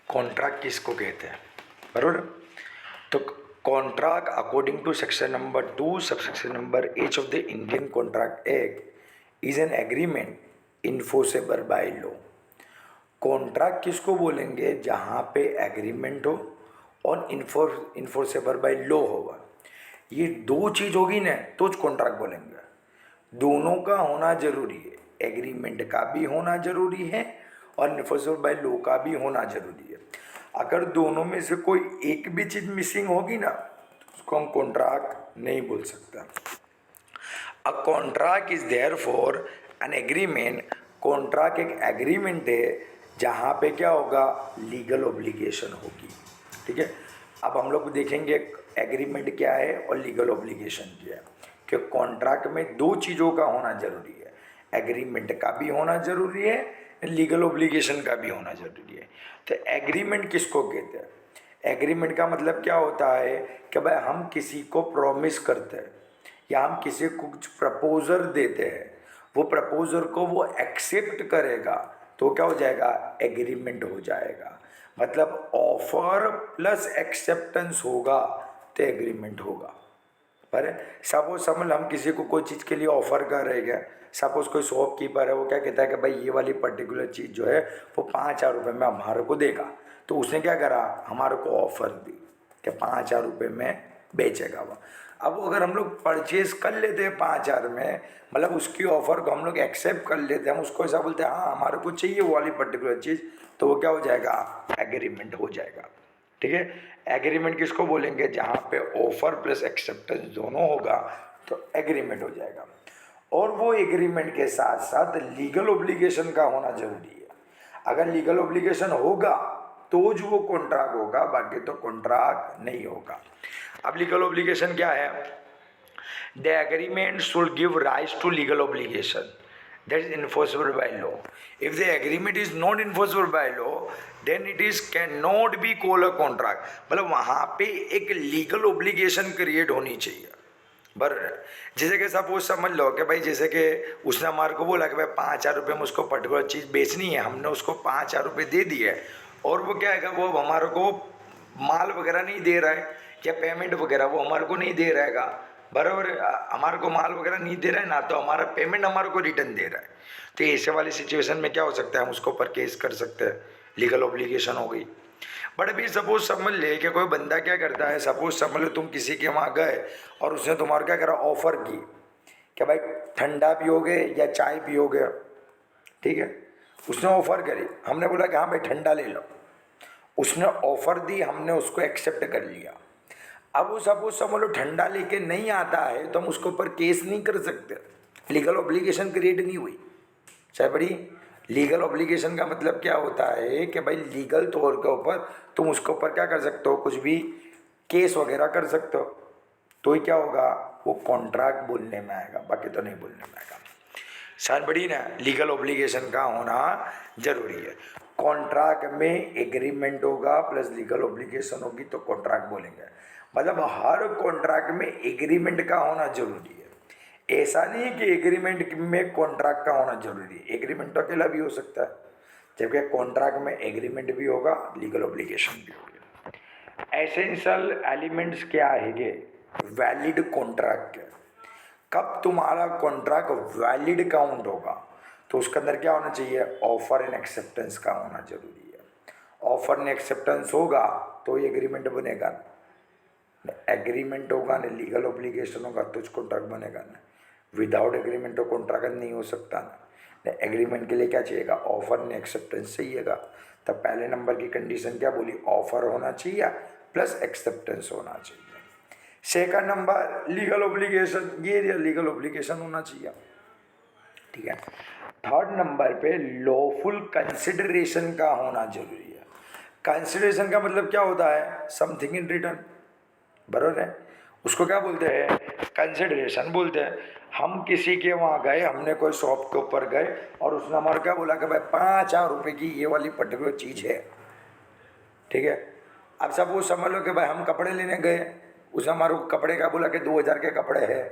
Contract किसको कहते हैं, बरोबर। तो contract according to section number 2 subsection number H of the Indian contract act is an agreement enforceable by law. Contract किसको बोलेंगे, जहाँ पे एग्रीमेंट हो और इन्फोर्सेबल बाय लॉ होगा। ये दो चीज होगी ना तो कॉन्ट्रैक्ट बोलेंगे। दोनों का होना जरूरी है, एग्रीमेंट का भी होना जरूरी है और इन्फोर्सेबल बाय लॉ का भी होना जरूरी है। अगर दोनों में से कोई एक भी चीज मिसिंग होगी ना तो उसको हम कॉन्ट्रैक्ट नहीं बोल सकता। A contract is there for an agreement. Contract एक एग्रीमेंट है जहाँ पे क्या होगा, लीगल ऑब्लिगेशन होगी। ठीक है, अब हम लोग देखेंगे एग्रीमेंट क्या है और लीगल ऑब्लिगेशन क्या है। कि कॉन्ट्रैक्ट में दो चीज़ों का होना जरूरी है, एग्रीमेंट का भी होना जरूरी है, लीगल ऑब्लिगेशन का भी होना जरूरी है। तो एग्रीमेंट किसको कहते हैं, एग्रीमेंट का मतलब क्या होता है कि भाई हम किसी को प्रॉमिस करते हैं या हम किसी को कुछ प्रपोजल देते हैं, वो प्रपोजल को वो एक्सेप्ट करेगा तो क्या हो जाएगा, एग्रीमेंट हो जाएगा। मतलब ऑफर प्लस एक्सेप्टेंस होगा तो एग्रीमेंट होगा। पर सपोज समझ हम किसी को कोई चीज़ के लिए ऑफर कर रहे हैं, सपोज कोई शॉपकीपर है, वो क्या कहता है कि भाई ये वाली पर्टिकुलर चीज़ जो है वो 5,000 रुपये में हमारे को देगा। तो उसने क्या करा, हमारे को ऑफर दी कि 5,000 रुपये में बेचेगा वो। अब अगर हम लोग परचेज कर लेते हैं 5,000 में, मतलब उसकी ऑफर को हम लोग एक्सेप्ट कर लेते हैं, हम उसको ऐसा बोलते हैं हाँ हमारे को चाहिए वो वाली पर्टिकुलर चीज़, तो वो क्या हो जाएगा, एग्रीमेंट हो जाएगा। ठीक है, एग्रीमेंट किसको बोलेंगे, जहाँ पे ऑफर प्लस एक्सेप्टेंस दोनों होगा तो एग्रीमेंट हो जाएगा। और वो एग्रीमेंट के साथ साथ लीगल ऑब्लिगेशन का होना जरूरी है। अगर लीगल ऑब्लिगेशन होगा तो जो वो कॉन्ट्रैक्ट होगा, बाकी तो कॉन्ट्रैक्ट नहीं होगा। अब लीगल ऑब्लिगेशन क्या है, the agreement should give rise to legal obligation that is enforceable by law. If the agreement is not enforceable by law, then it is cannot be called a contract. मतलब वहाँ पे एक legal obligation create होनी चाहिए। बराबर, जैसे कि suppose समझ लो कि भाई जैसे कि उसने हमारे को बोला कि भाई 5,000 रुपये में उसको पर्टिकुलर चीज़ बेचनी है, हमने उसको 5,000 रुपये दे दिए और वो क्या है, वो हमारे को माल वगैरह नहीं दे रहा है या पेमेंट वगैरह वो हमारे को नहीं दे रहेगा। बराबर, हमारे को माल वगैरह नहीं दे रहा है ना, तो हमारा पेमेंट हमारे को रिटर्न दे रहा है। तो ऐसे वाली सिचुएशन में क्या हो सकता है, हम उसको ऊपर केस कर सकते हैं, लीगल ऑब्लिगेशन हो गई। बट अभी सपोज समझ ले कि कोई बंदा क्या करता है, सपोज समझ लो तुम किसी के वहाँ गए और उसने तुम्हारा क्या करा, ऑफर की कि भाई ठंडा पियोगे या चाय पियोगे। ठीक है, उसने ऑफर करी, हमने बोला कि हाँ भाई ठंडा ले लो, उसने ऑफर दी, हमने उसको एक्सेप्ट कर लिया। अब वो सपोज समझ लो ठंडा लेके नहीं आता है तो हम उसके ऊपर केस नहीं कर सकते, लीगल ऑब्लिगेशन क्रिएट नहीं हुई। चाहे बड़ी लीगल ऑब्लिगेशन का मतलब क्या होता है कि भाई लीगल तौर के ऊपर तुम उसके ऊपर क्या कर सकते हो, कुछ भी केस वगैरह कर सकते हो, तो ही क्या होगा, वो कॉन्ट्रैक्ट बोलने में आएगा, बाकी तो नहीं बोलने में आएगा। शायद बड़ी ना, लीगल ऑब्लिगेशन का होना जरूरी है। कॉन्ट्रैक्ट में एग्रीमेंट होगा प्लस लीगल ऑब्लिगेशन होगी तो कॉन्ट्रैक्ट बोलेंगे। मतलब हर कॉन्ट्रैक्ट में एग्रीमेंट का होना जरूरी है। ऐसा नहीं है कि एग्रीमेंट में कॉन्ट्रैक्ट का होना जरूरी है, एग्रीमेंट तो अकेला भी हो सकता है, जबकि कॉन्ट्रैक्ट में एग्रीमेंट भी होगा, लीगल ऑब्लिगेशन भी होगी। एसेंशियल एलिमेंट्स क्या है, वैलिड कॉन्ट्रैक्ट। कब तुम्हारा कॉन्ट्रैक्ट वैलिड काउंट होगा, तो उसके अंदर क्या होना चाहिए, ऑफर एंड एक्सेप्टेंस का होना जरूरी है। ऑफर एंड एक्सेप्टेंस होगा तो एग्रीमेंट बनेगा, एग्रीमेंट होगा ना लीगल ऑब्लिगेशन होगा तो कॉन्ट्रैक्ट बनेगा ना। विदाउट एग्रीमेंट तो कॉन्ट्रैक्ट नहीं हो सकता ना। एग्रीमेंट के लिए क्या चाहिएगा, ऑफर एंड एक्सेप्टेंस चाहिएगा। तब पहले नंबर की कंडीशन क्या बोली, ऑफर होना चाहिए प्लस एक्सेप्टेंस होना चाहिए। सेकंड नंबर लीगल ऑब्लिगेशन, ये लीगल ऑब्लिगेशन होना चाहिए। ठीक है, थर्ड नंबर पे लॉफुल कंसिडरेशन का होना जरूरी है। कंसिडरेशन का मतलब क्या होता है, समथिंग इन रिटर्न। बराबर है, उसको क्या बोलते हैं, कंसिडरेशन बोलते हैं। हम किसी के वहाँ गए, हमने कोई शॉप के ऊपर गए और उसने हमारा क्या बोला कि भाई 5,000 रुपये की ये वाली पर्टिकुलर चीज़ है। ठीक है, अब सब वो समझ लो कि भाई हम कपड़े लेने गए, उसने हमारे को कपड़े का बोला कि 2,000 के कपड़े हैं,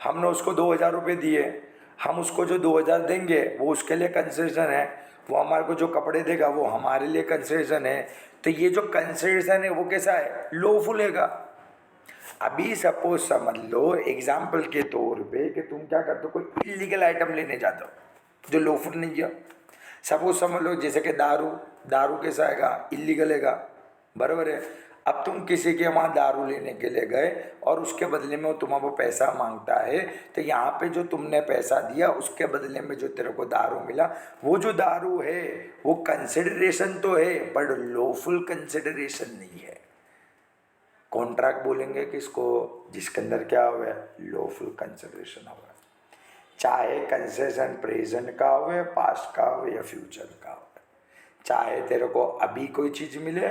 हमने उसको 2,000 रुपये दिए, हम उसको जो 2,000 देंगे वो उसके लिए कंसेशन है, वो हमारे को जो कपड़े देगा वो हमारे लिए कंसिडरेशन है, तो ये जो कंसिडरेशन है वो कैसा है, लॉफुल हैगा। अभी सपोज समझ लो एग्जाम्पल के तौर पे कि तुम क्या करते हो, कोई इलीगल आइटम लेने जाते हो जो लॉफुल नहीं है। सपोज समझ लो जैसे कि दारू, दारू कैसा हैगा, इलीगल हैगा, बराबर है। अब तुम किसी के वहाँ दारू लेने के लिए गए और उसके बदले में वो तुम्हारा वो पैसा मांगता है, तो यहाँ पे जो तुमने पैसा दिया उसके बदले में जो तेरे को दारू मिला, वो जो दारू है वो कंसिडरेशन तो है पर लॉफुल कंसिडरेशन नहीं है। कॉन्ट्रैक्ट बोलेंगे किसको, जिसके अंदर क्या हुआ है, लॉफुल कंसिडरेशन हुआ है, चाहे कंसेशन प्रेजेंट का हो, पास्ट का हो या फ्यूचर का हो। चाहे तेरे को अभी कोई चीज़ मिले,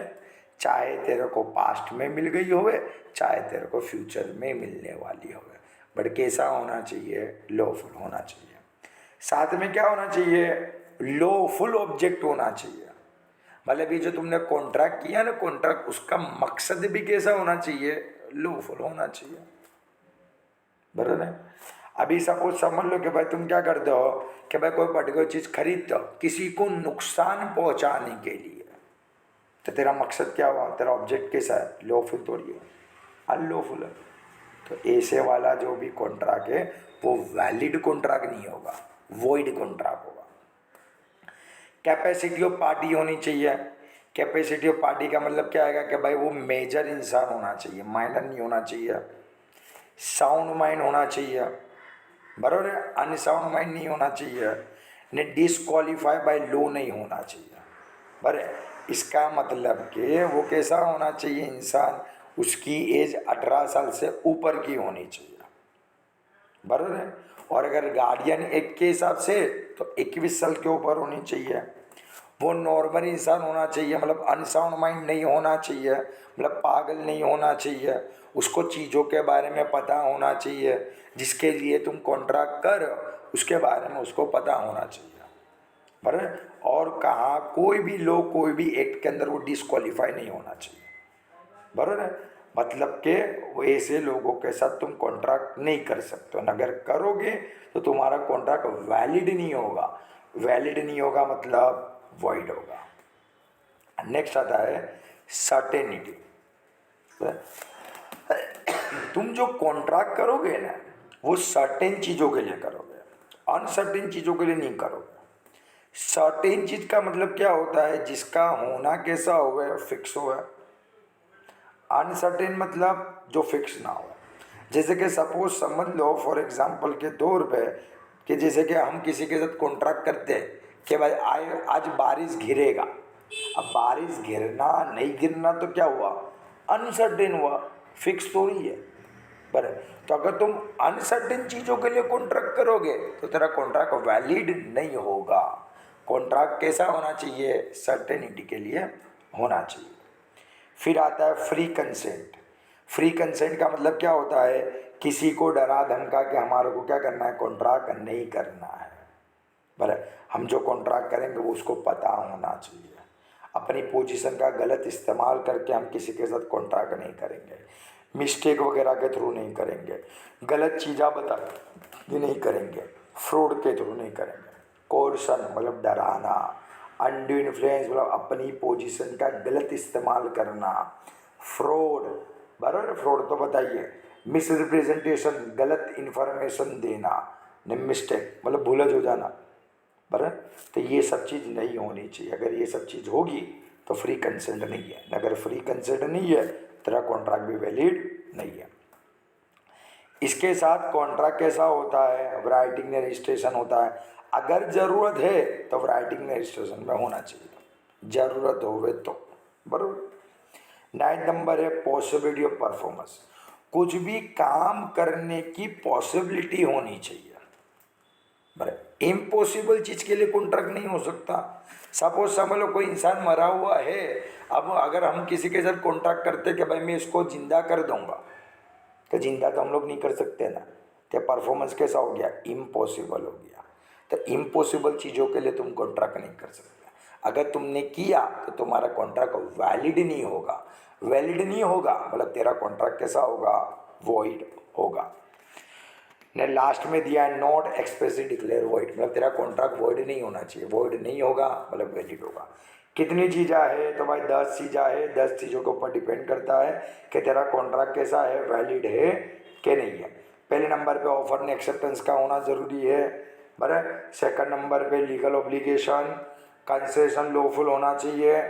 चाहे तेरे को पास्ट में मिल गई होवे, चाहे तेरे को फ्यूचर में मिलने वाली होवे, बट कैसा होना चाहिए, लॉफुल होना चाहिए। साथ में क्या होना चाहिए, लॉफुल ऑब्जेक्ट होना चाहिए। मतलब ये जो तुमने कॉन्ट्रैक्ट किया ना, कॉन्ट्रैक्ट उसका मकसद भी कैसा होना चाहिए, लॉफुल होना चाहिए, बराबर है। अभी सपोज समझ लो कि भाई तुम क्या करते हो कि भाई कोई पर्टिकुलर चीज़ खरीदते हो किसी को नुकसान पहुंचाने के लिए, तो तेरा मकसद क्या हुआ, तेरा ऑब्जेक्ट कैसा है, लॉफुल थोड़ी है, अनलॉफुल है। तो ऐसे वाला जो भी कॉन्ट्रैक्ट है वो वैलिड कॉन्ट्रैक्ट नहीं होगा, वॉइड कॉन्ट्रैक्ट होगा। कैपेसिटी ऑफ पार्टी होनी चाहिए। कैपेसिटी ऑफ पार्टी का मतलब क्या आएगा कि भाई वो मेजर इंसान होना चाहिए, माइनर नहीं होना चाहिए। साउंड माइंड होना चाहिए, बराबर है, अनसाउंड माइंड नहीं होना चाहिए, ने डिसक्वालीफाई बाय लॉ नहीं होना चाहिए, बराबर। इसका मतलब कि वो कैसा होना चाहिए इंसान, उसकी एज 18 साल से ऊपर की होनी चाहिए, बराबर है। और अगर गार्डियन एक के हिसाब से तो 21 साल के ऊपर होनी चाहिए। वो नॉर्मल इंसान होना चाहिए, मतलब अनसाउंड माइंड नहीं होना चाहिए, मतलब पागल नहीं होना चाहिए। उसको चीज़ों के बारे में पता होना चाहिए, जिसके लिए तुम कॉन्ट्रैक्ट कर उसके बारे में उसको पता होना चाहिए, बराबर। और कहाँ कोई भी लॉ, कोई भी एक्ट के अंदर वो डिसक्वालीफाई नहीं होना चाहिए, बराबर है। मतलब कि वो ऐसे लोगों के साथ तुम कॉन्ट्रैक्ट नहीं कर सकते हो, अगर करोगे तो तुम्हारा कॉन्ट्रैक्ट वैलिड नहीं होगा। वैलिड नहीं होगा मतलब वॉइड होगा। नेक्स्ट आता है सर्टेनिटी। तुम जो कॉन्ट्रैक्ट करोगे ना वो सर्टेन चीज़ों के लिए करोगे, अनसर्टेन चीज़ों के लिए नहीं करोगे। सर्टेन चीज़ का मतलब क्या होता है, जिसका होना कैसा हुआ फिक्स हुआ है। अनसर्टेन मतलब जो फिक्स ना हो। जैसे कि सपोज समझ लो फॉर एग्जांपल के तौर पे कि जैसे कि हम किसी के साथ कॉन्ट्रैक्ट करते हैं कि भाई आज बारिश गिरेगा। अब बारिश गिरना नहीं गिरना तो क्या हुआ, अनसर्टेन हुआ, फिक्स थोड़ी है, बराबर। तो अगर तुम अनसर्टेन चीज़ों के लिए कॉन्ट्रैक्ट करोगे तो तेरा कॉन्ट्रैक्ट वैलिड नहीं होगा। कॉन्ट्रैक्ट कैसा होना चाहिए, सर्टेनिटी के लिए होना चाहिए। फिर आता है फ्री कंसेंट। फ्री कंसेंट का मतलब क्या होता है, किसी को डरा धमका के हमारे को क्या करना है, कॉन्ट्रैक्ट नहीं करना है, बराबर। हम जो कॉन्ट्रैक्ट करेंगे वो उसको पता होना चाहिए। अपनी पोजीशन का गलत इस्तेमाल करके हम किसी के साथ कॉन्ट्रैक्ट नहीं करेंगे, मिस्टेक वगैरह के थ्रू नहीं करेंगे, गलत चीज़ा बता के नहीं करेंगे, फ्रॉड के थ्रू नहीं करेंगे। कोर्सन मतलब डराना, अनड्यू इन्फ्लुएंस मतलब अपनी पोजीशन का गलत इस्तेमाल करना, फ्रॉड, बराबर। फ्रॉड तो बताइए, मिस रिप्रेजेंटेशन गलत इन्फॉर्मेशन देना, मिस्टेक मतलब भूलज हो जाना, बराबर। तो ये सब चीज़ नहीं होनी चाहिए। अगर ये सब चीज़ होगी तो फ्री कंसेंट नहीं है। अगर फ्री कंसेंट नहीं है तेरा कॉन्ट्रैक्ट भी वैलिड नहीं है। इसके साथ कॉन्ट्रैक्ट कैसा होता है, राइटिंग में रजिस्ट्रेशन होता है। अगर ज़रूरत है तो राइटिंग में रजिस्ट्रेशन में होना चाहिए, ज़रूरत होवे तो, बराबर। 9 नंबर है पॉसिबिलिटी ऑफ परफॉर्मेंस। कुछ भी काम करने की पॉसिबिलिटी होनी चाहिए, बराबर। इम्पॉसिबल चीज़ के लिए कॉन्ट्रैक्ट नहीं हो सकता। सपोज समझ लो कोई इंसान मरा हुआ है, अब अगर हम किसी के साथ कॉन्ट्रैक्ट करते कि भाई मैं इसको जिंदा कर दूंगा, तो जिंदा तो हम लोग नहीं कर सकते ना। तो परफॉर्मेंस कैसा हो गया, इम्पॉसिबल हो गया। तो इम्पॉसिबल चीज़ों के लिए तुम कॉन्ट्रैक्ट नहीं कर सकते। अगर तुमने किया तो तुम्हारा कॉन्ट्रैक्ट वैलिड नहीं होगा। वैलिड नहीं होगा मतलब तेरा कॉन्ट्रैक्ट कैसा होगा, वॉइड होगा। ने लास्ट में दिया है नॉट एक्सप्रेसली डिक्लेयर वॉइड, मतलब तेरा कॉन्ट्रैक्ट वॉइड नहीं होना चाहिए, वॉइड नहीं होगा मतलब वैलिड होगा। कितनी चीज़ें है, तो भाई 10 चीज़ें है, 10 चीज़ों के ऊपर डिपेंड करता है कि तेरा कॉन्ट्रैक्ट कैसा है, वैलिड है कि नहीं है। पहले नंबर पे ऑफर ने एक्सेप्टेंस का होना ज़रूरी है, बराबर। सेकंड नंबर पे लीगल ऑब्लिगेशन, कंसेशन लॉफुल होना चाहिए,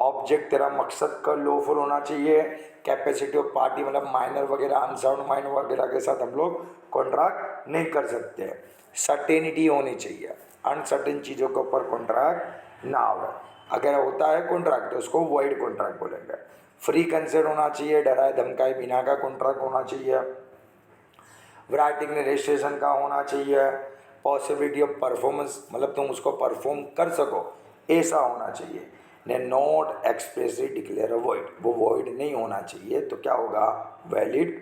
ऑब्जेक्ट तेरा मकसद का लॉफुल होना चाहिए, कैपेसिटी ऑफ पार्टी मतलब माइनर वगैरह अनसाउंड माइनर वगैरह के साथ हम लोग कॉन्ट्रैक्ट नहीं कर सकते हैं। सर्टेनिटी होनी चाहिए, अनसर्टेन चीज़ों के ऊपर कॉन्ट्रैक्ट ना हो। अगर होता है कॉन्ट्रैक्ट तो उसको वॉइड कॉन्ट्रैक्ट बोलेंगे। फ्री कंसेंट होना चाहिए, डराए धमकाए बिना का कॉन्ट्रैक्ट होना चाहिए, राइटिंग रजिस्ट्रेशन का होना चाहिए, पॉसिबिलिटी ऑफ परफॉर्मेंस मतलब तुम उसको परफॉर्म कर सको ऐसा होना चाहिए। ने नॉट एक्सप्रेसली डिक्लेयर वॉइड, वो वॉइड नहीं होना चाहिए, तो क्या होगा, वैलिड